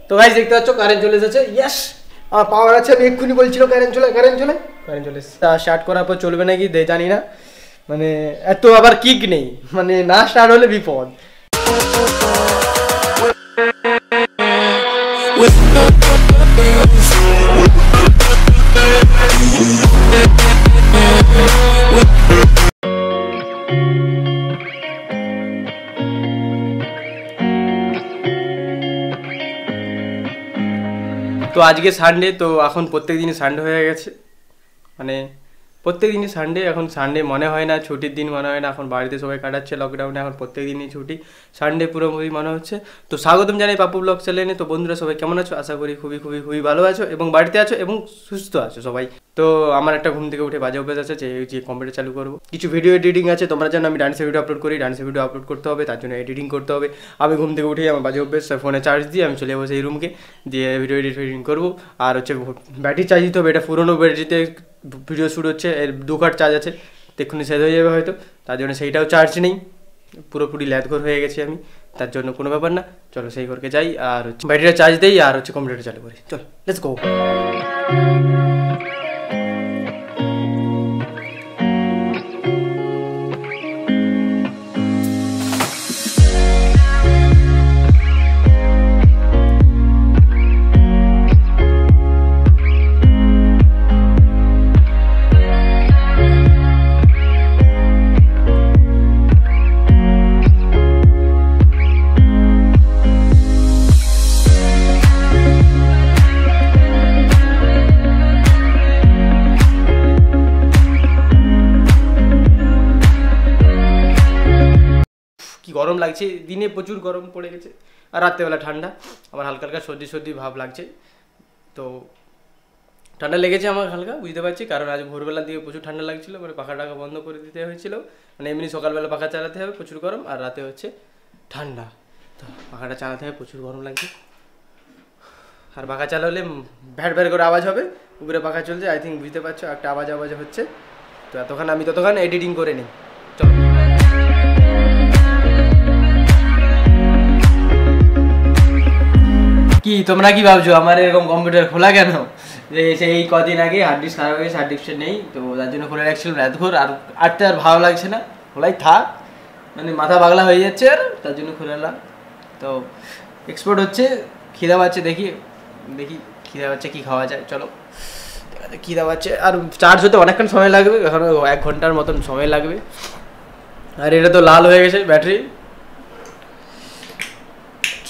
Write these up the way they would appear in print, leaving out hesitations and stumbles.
তো গাইস দেখতে পাচ্ছ কারেন্ট চলে এসেছে। ইয়েস, আর পাওয়ার আছে। আমি এক্ষুনি বলছিল কারেন্ট চলে তা স্টার্ট করার পর চলবে নাকি জানি না, মানে এত আবার কিক নেই, মানে না স্টার্ট হলে বিপদ। তো আজকে সানডে, তো এখন প্রত্যেক দিনই সানডে হয়ে গেছে, মানে প্রত্যেক দিনই সানডে। এখন সানডে মনে হয় না, ছুটির দিন মনে হয় না। এখন বাড়িতে সবাই কাটাচ্ছে লকডাউনে, এখন প্রত্যেক দিনই ছুটি, সানডে পুরোপুরি মনে হচ্ছে। তো স্বাগতম জানাই পাপু ব্লগ চ্যানেলে। তো বন্ধুরা সবাই কেমন আছো? আশা করি খুবই খুবই খুবই ভালো আছো এবং বাড়িতে আছো এবং সুস্থ আছো সবাই। তো আমার একটা ঘুম থেকে উঠে বাজে অভ্যাস আছে যে কম্পিউটার চালু করবো। কিছু ভিডিও এডিটিং আছে, তোমরা জানো আমি ডান্সের ভিডিও আপলোড করি, ডান্সের ভিডিও আপলোড করতে হবে, তার জন্য এডিটিং করতে হবে। আমি ঘুম থেকে উঠেই আমার বাজে অভ্যাস, ফোনে চার্জ দিয়ে আমি চলে যাবো সেই রুমকে, দিয়ে ভিডিও এডিটিং করবো। আর হচ্ছে ব্যাটারি চার্জ দিতে হবে, এটা পুরোনো ব্যাটারিতে ভিডিও শ্যুট হচ্ছে, এর 2 কার্ড চার্জ আছে, এক্ষুনি শেষ হয়ে যাবে হয়তো, তার জন্য সেইটাও চার্জ নেই, পুরোপুরি ল্যাদঘর হয়ে গেছি আমি, তার জন্য কোনো ব্যাপার না। চলো সেই ঘরকে যাই আর হচ্ছে ব্যাটারিটা চার্জ দেই আর হচ্ছে কম্পিউটার চালু করি। চল লেটস গো। গরম লাগছে, দিনে প্রচুর গরম পড়ে গেছে আর রাত্রেবেলা ঠান্ডা। আমার হালকা হালকা সর্দি ভাব লাগছে, তো ঠান্ডা লেগেছে আমার হালকা, বুঝতে পারছি, কারণ আজ ভোরবেলার দিকে প্রচুর ঠান্ডা লাগছিল, মানে পাখা টাকা বন্ধ করে দিতে হয়েছিল, মানে এমনি সকালবেলা পাখা চালাতে হবে, প্রচুর গরম, আর রাতে হচ্ছে ঠান্ডা, তো পাখাটা চালাতে হবে, প্রচুর গরম লাগছে। আর পাখা চালালে ভ্যাট ভ্যাট করে আওয়াজ হবে, উপরে পাখা চলছে, আই থিঙ্ক বুঝতে পারছো একটা আওয়াজ হচ্ছে। তো এতক্ষণ আমি ততক্ষণ এডিটিং করে নিই, চলো। কি তোমরা কি ভাবছো আমার এরকম কম্পিউটার খোলা কেন? যে সেই কদিন আগে হার্ড ডিস্ক খারাপ হয়ে গেছে, হার্ড ডিস্কটা নেই, তো তার জন্য খুলে রাখছিলাম রাতভর, আর আটটা আর ভালো লাগছে না, খোলাই থাক, মানে মাথা পাগলা হয়ে যাচ্ছে, আর তার জন্য খুলে এলাম। তো এক্সপোর্ট হচ্ছে, খিদা পাচ্ছে, দেখি খিদা পাচ্ছে কী খাওয়া যায়, চলো। ঠিক আছে, খিদা পাচ্ছে, আর চার্জ হতে অনেকক্ষণ সময় লাগবে, এখন 1 ঘন্টার মতন সময় লাগবে। আর এটা তো লাল হয়ে গেছে ব্যাটারি।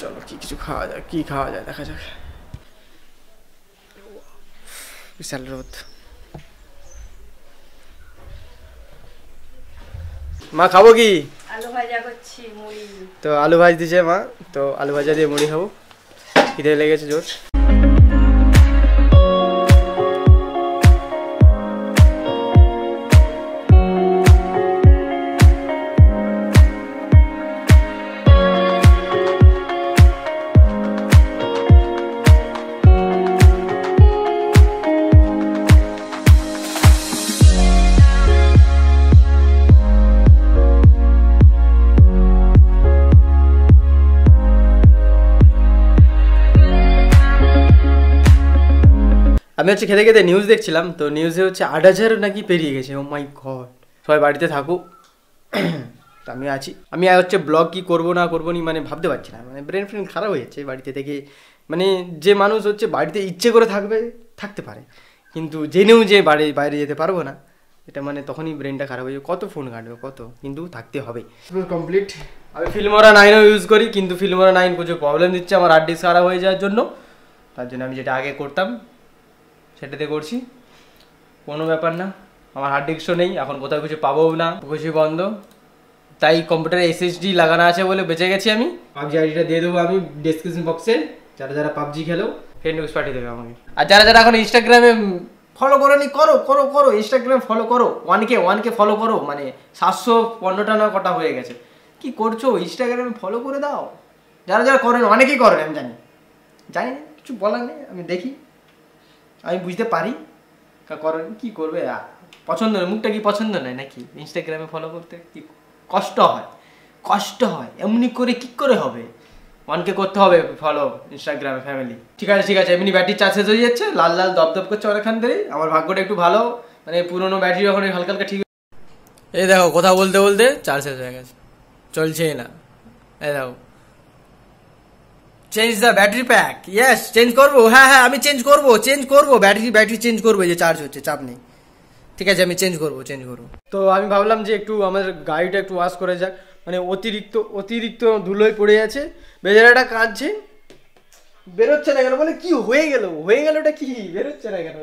চলো কিছু খাওয়া যায়, কি খাওয়া যায় দেখা যাক। বিশাল রোদ। মা খাবো কি? আলু ভাজা করছি, মুড়ি। তো আলু ভাজ দিছে মা, তো আলু ভাজা দিয়ে মুড়ি খাবো, খিদে লেগেছে জোর। আমি হচ্ছে খেতে খেতে নিউজ দেখছিলাম, তো নিউজে হচ্ছে 8,000 নাকি পেরিয়ে গেছে। ও মাই গড, সবাই বাড়িতে থাকুক, তো আমি আছি। আমি হচ্ছে ব্লগ কি করবো না করবো নি মানে ভাবতে পারছি না, মানে ব্রেন ফ্রেন খারাপ হয়ে যাচ্ছে বাড়িতে থেকে। মানে যে মানুষ হচ্ছে বাড়িতে ইচ্ছে করে থাকতে পারে, কিন্তু জেনেও যে বাইরে যেতে পারবো না, এটা মানে তখনই ব্রেনটা খারাপ হয়ে যাবে। কত ফোন ঘাঁটবে, কত, কিন্তু থাকতে হবে। কমপ্লিট। আমি ফিল্মোরা 9ও ইউজ করি, কিন্তু ফিল্মোরা 9 প্রচুর প্রবলেম দিচ্ছে আমার হার্ড ডিস্ক খারাপ হয়ে যাওয়ার জন্য, তার জন্য আমি যেটা আগে করতাম সেটাতে করছি, কোনো ব্যাপার না। আমার হার্ড ডিস্কও নেই, এখন কোথাও কিছু পাবোও না, কিছু বন্ধ, তাই কম্পিউটারে এসএসডি লাগানো আছে বলে বেঁচে গেছি আমি। পাবজি আইডিটা দিয়ে দেবো আমি ডেসক্রিপশন বক্সে, যারা পাবজি খেলো ফ্রেন্ড রিকোয়েস্ট পাঠিয়ে দেবে আমাকে। আর যারা এখন ইনস্টাগ্রামে ফলো করোনি, করো ইনস্টাগ্রামে ফলো করো, 1K ফলো করো, মানে 715টা না কটা হয়ে গেছে। কি করছো, ইনস্টাগ্রামে ফলো করে দাও। যারা করেন, অনেকেই করেন, আমি জানি না, কিছু বলার নেই, আমি দেখি, আমি বুঝতে পারি করেন, কি করবে, পছন্দ নয়, মুখটা কি পছন্দ নয় নাকি ইনস্টাগ্রামে ফলো করতে? কি কষ্ট হয়, এমনি করে কি করে হবে, 1K করতে হবে ফলো ইনস্টাগ্রামে ফ্যামিলি। ঠিক আছে এমনি ব্যাটারি চার্জ শেষ হয়ে যাচ্ছে, লাল লাল দপদপ করছে অনেকক্ষণ ধরেই। আমার ভাগ্যটা একটু ভালো, মানে পুরোনো ব্যাটারি যখন হালকা হালকা ঠিক। এই দেখো কথা বলতে বলতে চার্জ শেষ হয়ে গেছে, চলছেই না। এই দেখো change the battery pack. Yes change করবো, হ্যাঁ আমি চেঞ্জ করবো ব্যাটারি চেঞ্জ করবো। এই যে চার্জ হচ্ছে, চাপ নেই, ঠিক আছে আমি চেঞ্জ করবো। তো আমি ভাবলাম যে একটু আমাদের গাড়িটা একটু ওয়াশ করে যাক, মানে অতিরিক্ত ধুলোয় পড়ে আছে। বেচারাটা কাঁদছে, বেরোচ্ছে না কেন, বলে কি হয়ে গেল ওটা কি বেরোচ্ছে না কেন।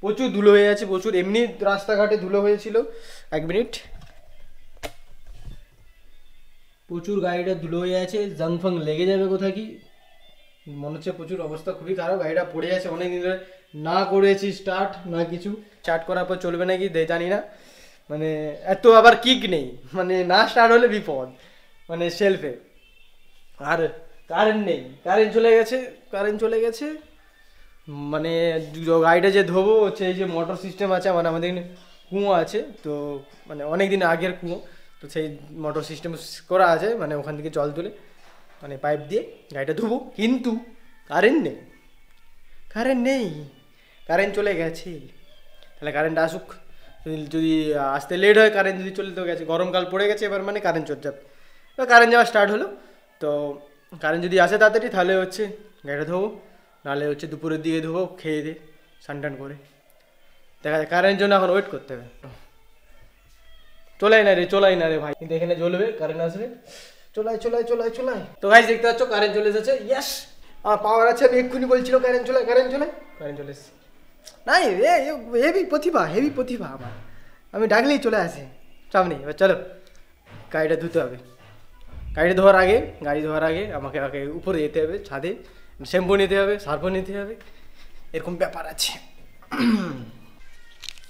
প্রচুর ধুলো হয়ে আছে, প্রচুর এমনি রাস্তাঘাটে ধুলো হয়েছিল। 1 মিনিট, প্রচুর গাড়িটা ধুলো হয়ে আছে, জাং ফাং লেগে যাবে কোথায় কি মনে হচ্ছে। প্রচুর অবস্থা খুবই খারাপ, গাড়িটা পড়ে আছে অনেকদিন ধরে, না করেছি স্টার্ট না কিছু। স্টার্ট করার পর চলবে নাকি জানি না, মানে এত আবার কিক নেই, মানে না স্টার্ট হলে বিপদ, মানে সেলফে। আর কারেন্ট নেই, কারেন্ট চলে গেছে। মানে গাড়িটা যে ধোবো হচ্ছে এই যে মোটর সিস্টেম আছে, মানে আমাদের এখানে কুয়ো আছে, তো মানে অনেক দিন আগের কুয়ো, তো সেই মোটর সিস্টেম করা আছে, মানে ওখান থেকে জল তুলে মানে পাইপ দিয়ে গাড়িটা ধুবো। কিন্তু কারেন্ট নেই, কারেন্ট চলে গেছে। তাহলে কারেন্ট আসুক, যদি আসতে লেট হয়, কারেন্ট যদি চলে তো গেছে, গরমকাল পড়ে গেছে এবার, মানে কারেন্ট চলে যাবে। এবার কারেন্ট যাওয়া স্টার্ট হলো, তো কারেন্ট যদি আসে তাড়াতাড়ি তাহলে হচ্ছে গাড়িটা ধোবো, নাহলে হচ্ছে দুপুরের দিকে ধোবো খেয়ে দিয়ে স্নান করে। দেখা যায় কারেন্টের জন্য এখন ওয়েট করতে হবে। চলাই না রে ভাই, কিন্তু এখানে জ্বলবে, কারেন্ট আসবে, চলাই। তো গাইস দেখতে পাচ্ছ কারেন্ট চলে এসেছে। ইয়েস, পাওয়ার আছে, আমি এক্ষুনি বলছিল কারেন্ট চলে এসেছে। নাই হেভি প্রতিভা আমার, আমি ডাকলেই চলে আসে, চাপ নেই। এবার চলো গাড়িটা ধুতে হবে। গাড়ি ধোয়ার আগে আমাকে আগে উপরে যেতে হবে, ছাদে শ্যাম্পু নিতে হবে, সার্ফ নিতে হবে, এরকম ব্যাপার আছে।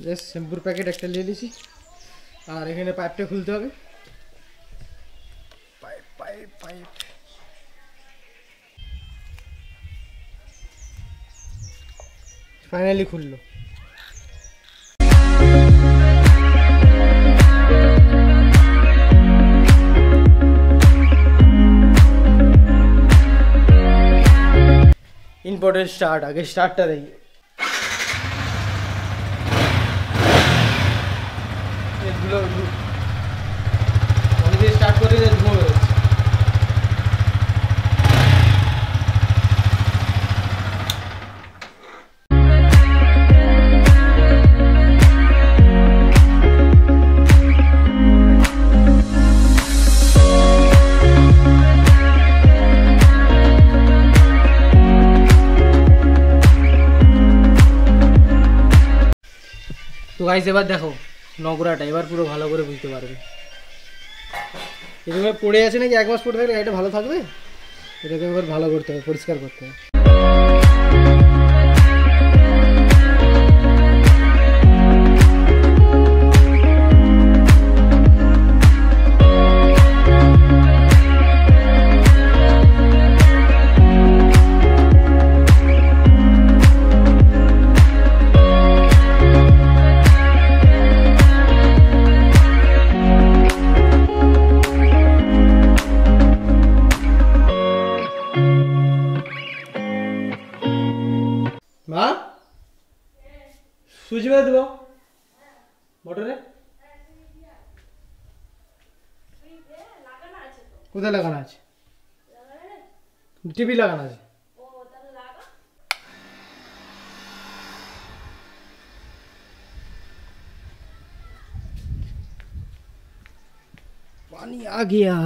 জাস্ট শ্যাম্পুর প্যাকেট একটা নিয়ে নিয়েছি, আর এখানে পাইপটা খুলতে হবে। পাইপ ফাইনালি খুললো। ইম্পর্টেন্ট স্টার্ট, আগে স্টার্টটা দেখি। স্টার্ট করে ধুমো বেরোচ্ছে। তো গাইস এবার দেখো নোংরাটা, এবার পুরো ভালো করে বুঝতে পারবে। এভাবে পড়ে আছে নাকি, 1 মাস পরে থাকলে গাড়িটা ভালো থাকবে। এটাকে এবার ভালো করতে হবে, পরিষ্কার করতে হবে। মা সুইচ মেরে দেবো মোটরে, কোথায় লাগানো আছে? টিভি লাগানো আছে। पानी आ गया।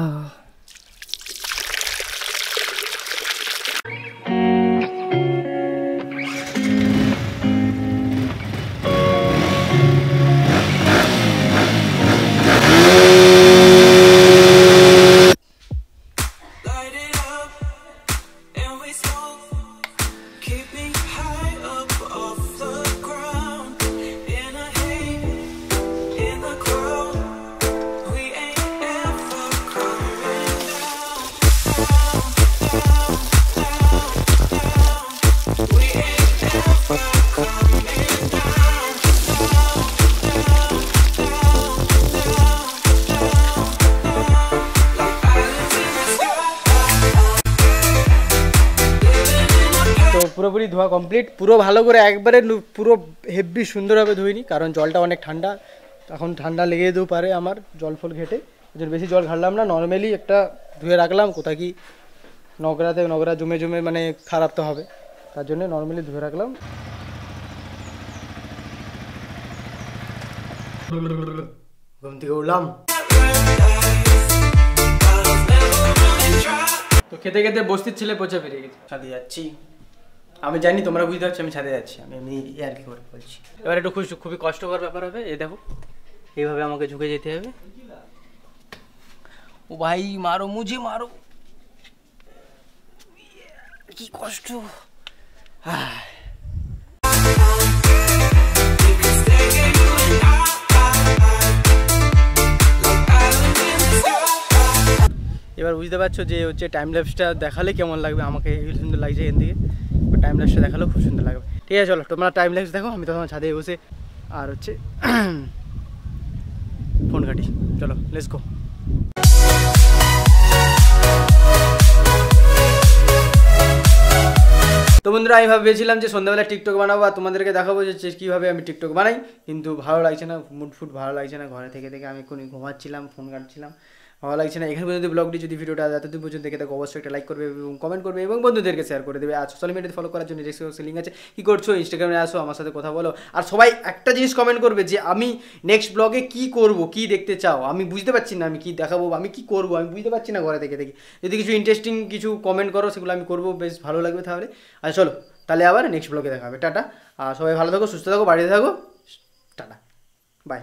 পুরোপুরি ধোয়া কমপ্লিট, পুরো ভালো করে একবারে পুরো হেভি সুন্দরভাবে ধুইনি, কারণ জলটা অনেক ঠান্ডা, এখন ঠান্ডা লেগে যেতেও পারে আমার জল ফল ঘেটে, ওই বেশি জল ঘাটলাম না, নর্মালি একটা ধুয়ে রাখলাম, কোথায় কি নোংরা জমে জমে মানে খারাপ তো হবে, তার জন্য নর্মালি ধুয়ে রাখলাম। ঘুম থেকে উঠলাম, তো খেতে খেতে বস্তির ছেলে পচা বেরিয়ে গেছে, ছাদে যাচ্ছি। আমি জানি তোমরা বুঝতে পারছো আমি ছাদে যাচ্ছি, আমি এমনি আর কি করে বলছি। এবার একটু খুবই কষ্টকর ব্যাপার হবে, এই দেখো এইভাবে আমাকে ঝুঁকে যেতে হবে। ও ভাই মারো, মুঝে মারো, কি কষ্ট। এবার বুঝতে পারছো যে হচ্ছে টাইম ল্যাপসটা দেখালে কেমন লাগবে, আমাকে হেবি সুন্দর লাগছে এখান থেকে, টাইম ল্যাপসটা দেখালেও খুব সুন্দর লাগবে। ঠিক আছে চলো তোমরা টাইম ল্যাপস দেখো, আমি তখন ছাদে বসে আর হচ্ছে ফোন ঘাটি। চলো লেটস গো। তো বন্ধুরা আমি ভেবেছিলাম যে সন্ধ্যাবেলা টিকটক বানাবো আর তোমাদেরকে দেখাবো যে কীভাবে আমি টিকটক বানাই, কিন্তু ভালো লাগছে না, মুড ফুড ভালো লাগছে না, ঘরে থেকে আমি এক্ষুনি ঘুমাচ্ছিলাম, ফোন কাটছিলাম, ভালো লাগছে না। এখানে পর্যন্ত ব্লগটি যদি ভিডিওটা এতদিন পর্যন্ত দেখে থাকো অবশ্যই একটা লাইক করবে এবং কমেন্ট করবে এবং বন্ধুদেরকে শেয়ার করে দেবে। আর সোশ্যাল মিডিয়াতে ফলো করার জন্য ডিসক্রিপশনে লিঙ্ক আছে, কী করছো ইনস্টাগ্রামে আসো, আমার সাথে কথা বলো। আর সবাই একটা জিনিস কমেন্ট করবে যে আমি নেক্সট ব্লগে কী করব, কী দেখতে চাও, আমি বুঝতে পারছি না আমি কী দেখাবো, আমি কী করবো আমি বুঝতে পারছি না ঘরে থেকে দেখি। যদি কিছু ইন্টারেস্টিং কিছু কমেন্ট করো সেগুলো আমি করবো, বেশ ভালো লাগবে তাহলে। আর চলো তাহলে আবার নেক্সট ব্লগে দেখা হবে, টাটা। আর সবাই ভালো থাকো, সুস্থ থাকো, বাড়িতে থাকো, টাটা, বাই।